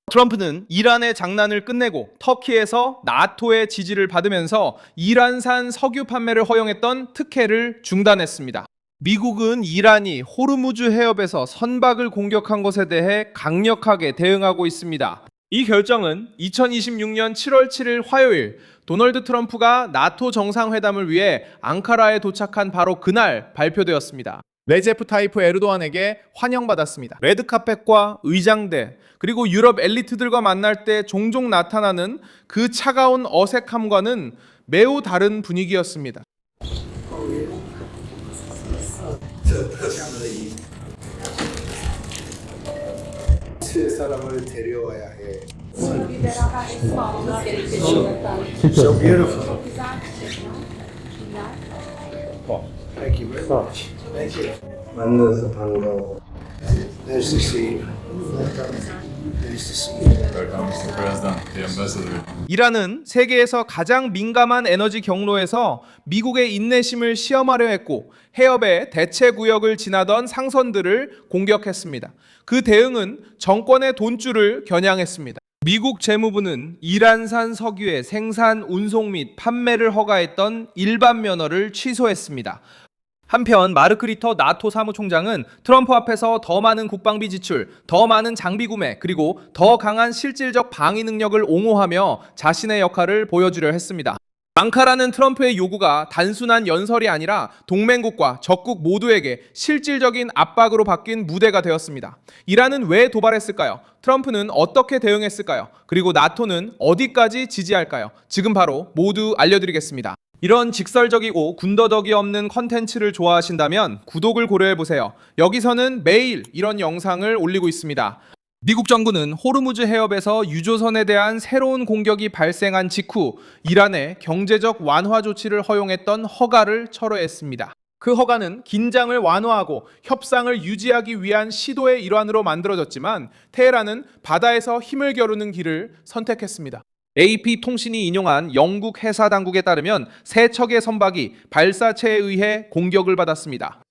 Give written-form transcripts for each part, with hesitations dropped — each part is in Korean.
트럼프는 이란의 장난을 끝내고 터키에서 나토의 지지를 받으면서 이란산 석유 판매를 허용했던 특혜를 중단했습니다. 미국은 이란이 호르무즈 해협에서 선박을 공격한 것에 대해 강력하게 대응하고 있습니다. 이 결정은 2026년 7월 7일 화요일 도널드 트럼프가 나토 정상회담을 위해 앙카라에 도착한 바로 그날 발표되었습니다. 레제프 타이프 에르도안에게 환영받았습니다. 레드카펫과 의장대, 그리고 유럽 엘리트들과 만날 때 종종 나타나는 그 차가운 어색함과는 매우 다른 분위기였습니다. 사람을 데려와야 해. So So beautiful. Thank you very much. Thank you. 만나서 반가워. Nice to see you. Nice to see you. Welcome, Mr. President, the ambassador. 이란은 세계에서 가장 민감한 에너지 경로에서 미국의 인내심을 시험하려 했고 해협의 대체 구역을 지나던 상선들을 공격했습니다. 그 대응은 정권의 돈줄을 겨냥했습니다. 미국 재무부는 이란산 석유의 생산, 운송 및 판매를 허가했던 일반 면허를 취소했습니다. 한편 마르크 리터 나토 사무총장은 트럼프 앞에서 더 많은 국방비 지출, 더 많은 장비 구매, 그리고 더 강한 실질적 방위 능력을 옹호하며 자신의 역할을 보여주려 했습니다. 앙카라는 트럼프의 요구가 단순한 연설이 아니라 동맹국과 적국 모두에게 실질적인 압박으로 바뀐 무대가 되었습니다. 이란은 왜 도발했을까요? 트럼프는 어떻게 대응했을까요? 그리고 나토는 어디까지 지지할까요? 지금 바로 모두 알려드리겠습니다. 이런 직설적이고 군더더기 없는 컨텐츠를 좋아하신다면 구독을 고려해보세요. 여기서는 매일 이런 영상을 올리고 있습니다. 미국 정부는 호르무즈 해협에서 유조선에 대한 새로운 공격이 발생한 직후 이란의 경제적 완화 조치를 허용했던 허가를 철회했습니다. 그 허가는 긴장을 완화하고 협상을 유지하기 위한 시도의 일환으로 만들어졌지만 테헤란은 바다에서 힘을 겨루는 길을 선택했습니다. AP 통신이 인용한 영국 해사 당국에 따르면 세 척의 선박이 발사체에 의해 공격을 받았습니다.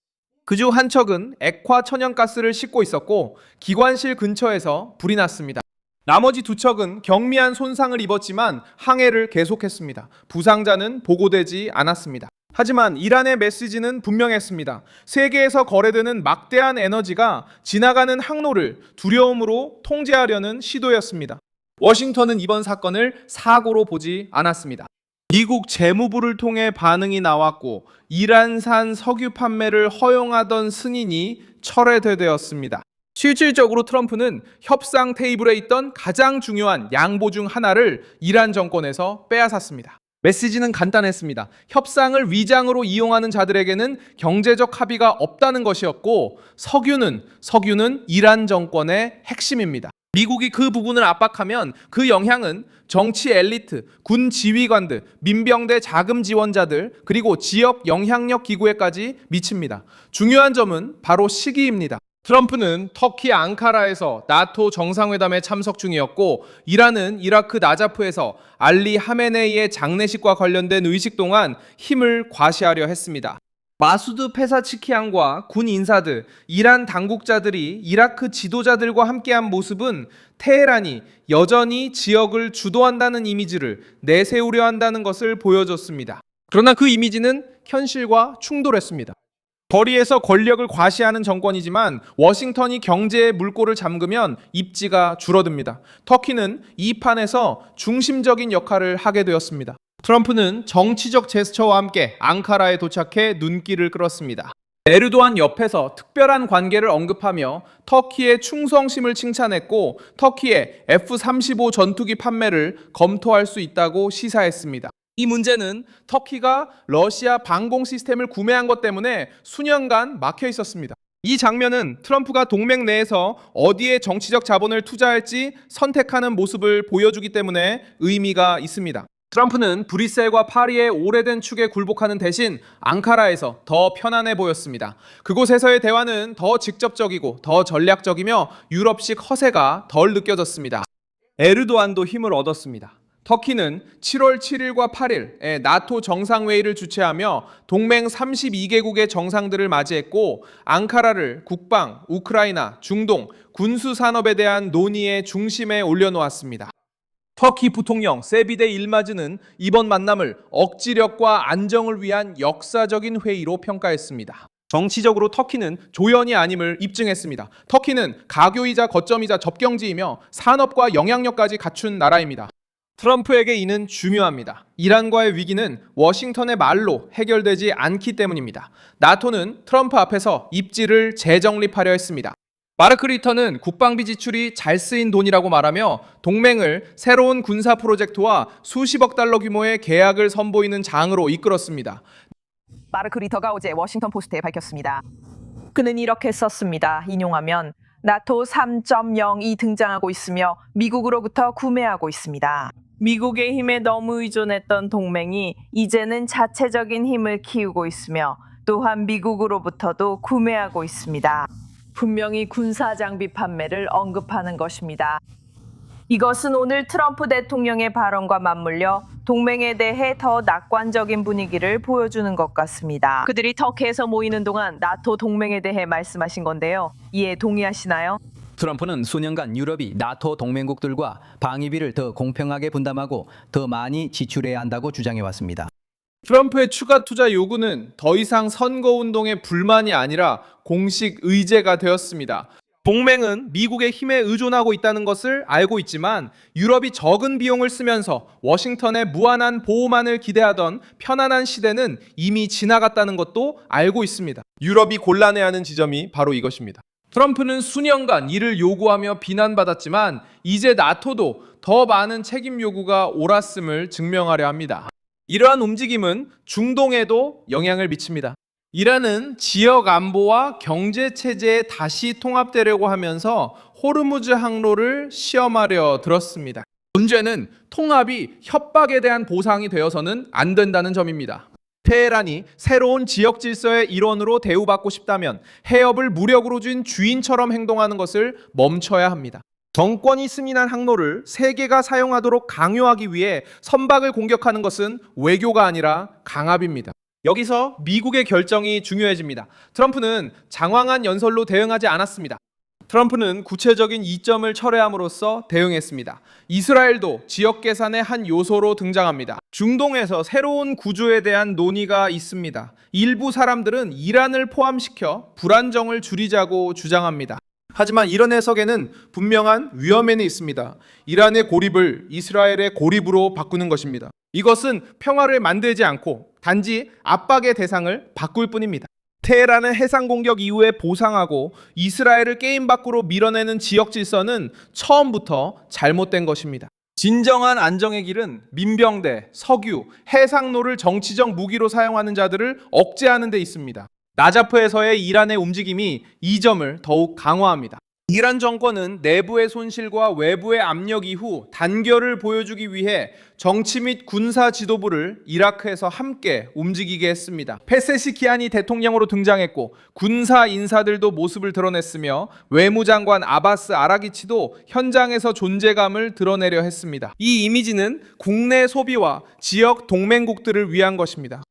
그중 한 척은 액화 천연가스를 싣고 있었고 기관실 근처에서 불이 났습니다. 나머지 두 척은 경미한 손상을 입었지만 항해를 계속했습니다. 부상자는 보고되지 않았습니다. 하지만 이란의 메시지는 분명했습니다. 세계에서 거래되는 막대한 에너지가 지나가는 항로를 두려움으로 통제하려는 시도였습니다. 워싱턴은 이번 사건을 사고로 보지 않았습니다. 미국 재무부를 통해 반응이 나왔고 이란산 석유 판매를 허용하던 승인이 철회되었습니다. 실질적으로 트럼프는 협상 테이블에 있던 가장 중요한 양보 중 하나를 이란 정권에서 빼앗았습니다. 메시지는 간단했습니다. 협상을 위장으로 이용하는 자들에게는 경제적 합의가 없다는 것이었고 석유는 이란 정권의 핵심입니다. 미국이 그 부분을 압박하면 그 영향은 정치 엘리트, 군 지휘관들, 민병대 자금 지원자들, 그리고 지역 영향력 기구에까지 미칩니다. 중요한 점은 바로 시기입니다. 트럼프는 터키 앙카라에서 나토 정상회담에 참석 중이었고 이란은 이라크 나자프에서 알리 하메네이의 장례식과 관련된 의식 동안 힘을 과시하려 했습니다. 마수드 페사치키안과 군 인사들, 이란 당국자들이 이라크 지도자들과 함께한 모습은 테헤란이 여전히 지역을 주도한다는 이미지를 내세우려 한다는 것을 보여줬습니다. 그러나 그 이미지는 현실과 충돌했습니다. 거리에서 권력을 과시하는 정권이지만 워싱턴이 경제의 물꼬를 잠그면 입지가 줄어듭니다. 터키는 이 판에서 중심적인 역할을 하게 되었습니다. 트럼프는 정치적 제스처와 함께 앙카라에 도착해 눈길을 끌었습니다. 에르도안 옆에서 특별한 관계를 언급하며 터키의 충성심을 칭찬했고 터키의 F-35 전투기 판매를 검토할 수 있다고 시사했습니다. 이 문제는 터키가 러시아 방공 시스템을 구매한 것 때문에 수년간 막혀 있었습니다. 이 장면은 트럼프가 동맹 내에서 어디에 정치적 자본을 투자할지 선택하는 모습을 보여주기 때문에 의미가 있습니다. 트럼프는 브뤼셀과 파리의 오래된 축에 굴복하는 대신 앙카라에서 더 편안해 보였습니다. 그곳에서의 대화는 더 직접적이고 더 전략적이며 유럽식 허세가 덜 느껴졌습니다. 에르도안도 힘을 얻었습니다. 터키는 7월 7일과 8일에 나토 정상회의를 주최하며 동맹 32개국의 정상들을 맞이했고 앙카라를 국방, 우크라이나, 중동, 군수 산업에 대한 논의의 중심에 올려놓았습니다. 터키 부통령 세비데 일마즈는 이번 만남을 억지력과 안정을 위한 역사적인 회의로 평가했습니다. 정치적으로 터키는 조연이 아님을 입증했습니다. 터키는 가교이자 거점이자 접경지이며 산업과 영향력까지 갖춘 나라입니다. 트럼프에게 이는 중요합니다. 이란과의 위기는 워싱턴의 말로 해결되지 않기 때문입니다. 나토는 트럼프 앞에서 입지를 재정립하려 했습니다. 마르크 리터는 국방비 지출이 잘 쓰인 돈이라고 말하며 동맹을 새로운 군사 프로젝트와 수십억 달러 규모의 계약을 선보이는 장으로 이끌었습니다. 마르크 리터가 어제 워싱턴 포스트에 밝혔습니다. 그는 이렇게 썼습니다. 인용하면 나토 3.0이 등장하고 있으며 미국으로부터 구매하고 있습니다. 미국의 힘에 너무 의존했던 동맹이 이제는 자체적인 힘을 키우고 있으며 또한 미국으로부터도 구매하고 있습니다. 분명히 군사 장비 판매를 언급하는 것입니다. 이것은 오늘 트럼프 대통령의 발언과 맞물려 동맹에 대해 더 낙관적인 분위기를 보여주는 것 같습니다. 그들이 터키에서 모이는 동안 나토 동맹에 대해 말씀하신 건데요. 이에 동의하시나요? 트럼프는 수년간 유럽이 나토 동맹국들과 방위비를 더 공평하게 분담하고 더 많이 지출해야 한다고 주장해왔습니다. 트럼프의 추가 투자 요구는 더 이상 선거운동의 불만이 아니라 공식 의제가 되었습니다. 동맹은 미국의 힘에 의존하고 있다는 것을 알고 있지만 유럽이 적은 비용을 쓰면서 워싱턴의 무한한 보호만을 기대하던 편안한 시대는 이미 지나갔다는 것도 알고 있습니다. 유럽이 곤란해하는 지점이 바로 이것입니다. 트럼프는 수년간 이를 요구하며 비난받았지만 이제 나토도 더 많은 책임 요구가 옳았음을 증명하려 합니다. 이러한 움직임은 중동에도 영향을 미칩니다. 이란은 지역 안보와 경제 체제에 다시 통합되려고 하면서 호르무즈 항로를 시험하려 들었습니다. 문제는 통합이 협박에 대한 보상이 되어서는 안 된다는 점입니다. 테헤란이 새로운 지역 질서의 일원으로 대우받고 싶다면 해협을 무력으로 쥔 주인처럼 행동하는 것을 멈춰야 합니다. 정권이 승인한 항로를 세계가 사용하도록 강요하기 위해 선박을 공격하는 것은 외교가 아니라 강압입니다. 여기서 미국의 결정이 중요해집니다. 트럼프는 장황한 연설로 대응하지 않았습니다. 트럼프는 구체적인 이점을 철회함으로써 대응했습니다. 이스라엘도 지역 계산의 한 요소로 등장합니다. 중동에서 새로운 구조에 대한 논의가 있습니다. 일부 사람들은 이란을 포함시켜 불안정을 줄이자고 주장합니다. 하지만 이런 해석에는 분명한 위험에는 있습니다. 이란의 고립을 이스라엘의 고립으로 바꾸는 것입니다. 이것은 평화를 만들지 않고 단지 압박의 대상을 바꿀 뿐입니다. 테헤란의 해상 공격 이후에 보상하고 이스라엘을 게임 밖으로 밀어내는 지역 질서는 처음부터 잘못된 것입니다. 진정한 안정의 길은 민병대, 석유, 해상로를 정치적 무기로 사용하는 자들을 억제하는 데 있습니다. 나자프에서의 이란의 움직임이 이 점을 더욱 강화합니다. 이란 정권은 내부의 손실과 외부의 압력 이후 단결을 보여주기 위해 정치 및 군사 지도부를 이라크에서 함께 움직이게 했습니다. 페세시키안이 대통령으로 등장했고 군사 인사들도 모습을 드러냈으며 외무장관 아바스 아라기치도 현장에서 존재감을 드러내려 했습니다. 이 이미지는 국내 소비와 지역 동맹국들을 위한 것입니다.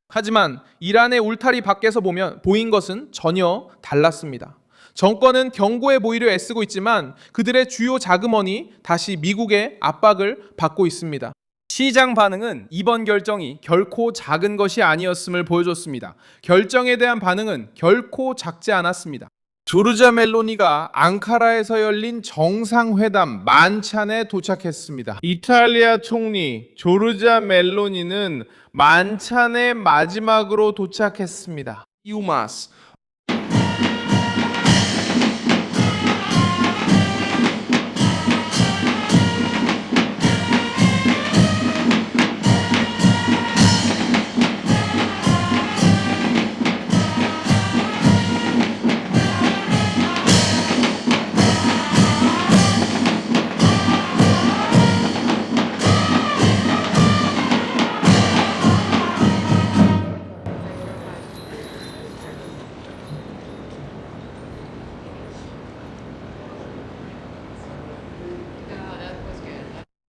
하지만 이란의 울타리 밖에서 보인 것은 전혀 달랐습니다. 정권은 경고에 보이려 애쓰고 있지만 그들의 주요 자금원이 다시 미국의 압박을 받고 있습니다. 시장 반응은 이번 결정이 결코 작은 것이 아니었음을 보여줬습니다. 결정에 대한 반응은 결코 작지 않았습니다. 조르자 멜로니가 앙카라에서 열린 정상회담 만찬에 도착했습니다. 이탈리아 총리 조르자 멜로니는 만찬의 마지막으로 도착했습니다. 유마스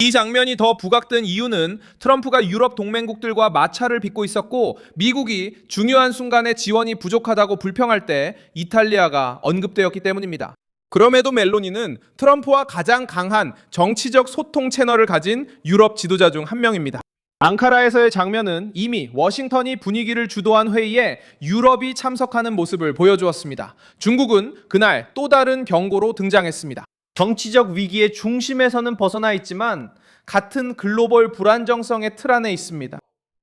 이 장면이 더 부각된 이유는 트럼프가 유럽 동맹국들과 마찰을 빚고 있었고 미국이 중요한 순간에 지원이 부족하다고 불평할 때 이탈리아가 언급되었기 때문입니다. 그럼에도 멜로니는 트럼프와 가장 강한 정치적 소통 채널을 가진 유럽 지도자 중 한 명입니다. 앙카라에서의 장면은 이미 워싱턴이 분위기를 주도한 회의에 유럽이 참석하는 모습을 보여주었습니다. 중국은 그날 또 다른 경고로 등장했습니다. 정치적 위기의 중심에서는 벗어나 있지만 같은 글로벌 불안정성의 틀 안에 있습니다.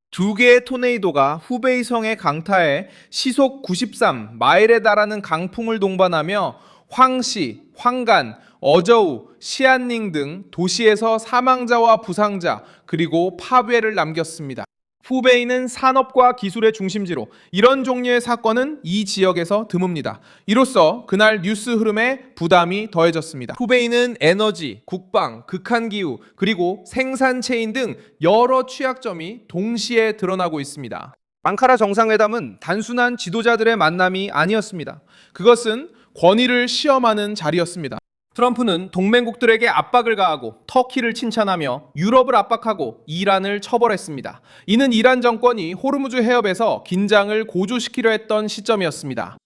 두 개의 토네이도가 후베이성에 강타해 시속 93 마일에 달하는 강풍을 동반하며 황시, 황간, 어저우, 시안닝 등 도시에서 사망자와 부상자 그리고 파괴를 남겼습니다. 후베이는 산업과 기술의 중심지로 이런 종류의 사건은 이 지역에서 드뭅니다. 이로써 그날 뉴스 흐름에 부담이 더해졌습니다. 후베이는 에너지, 국방, 극한기후, 그리고 생산체인 등 여러 취약점이 동시에 드러나고 있습니다. 앙카라 정상회담은 단순한 지도자들의 만남이 아니었습니다. 그것은 권위를 시험하는 자리였습니다. 트럼프는 동맹국들에게 압박을 가하고 터키를 칭찬하며 유럽을 압박하고 이란을 처벌했습니다. 이는 이란 정권이 호르무즈 해협에서 긴장을 고조시키려 했던 시점이었습니다.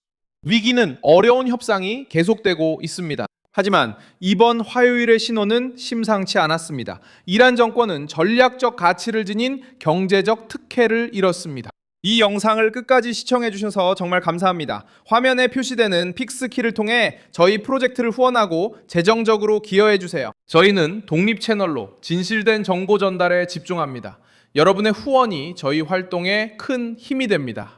위기는 어려운 협상이 계속되고 있습니다. 하지만 이번 화요일의 신호는 심상치 않았습니다. 이란 정권은 전략적 가치를 지닌 경제적 특혜를 잃었습니다. 이 영상을 끝까지 시청해 주셔서 정말 감사합니다. 화면에 표시되는 픽스키를 통해 저희 프로젝트를 후원하고 재정적으로 기여해 주세요. 저희는 독립 채널로 진실된 정보 전달에 집중합니다. 여러분의 후원이 저희 활동에 큰 힘이 됩니다.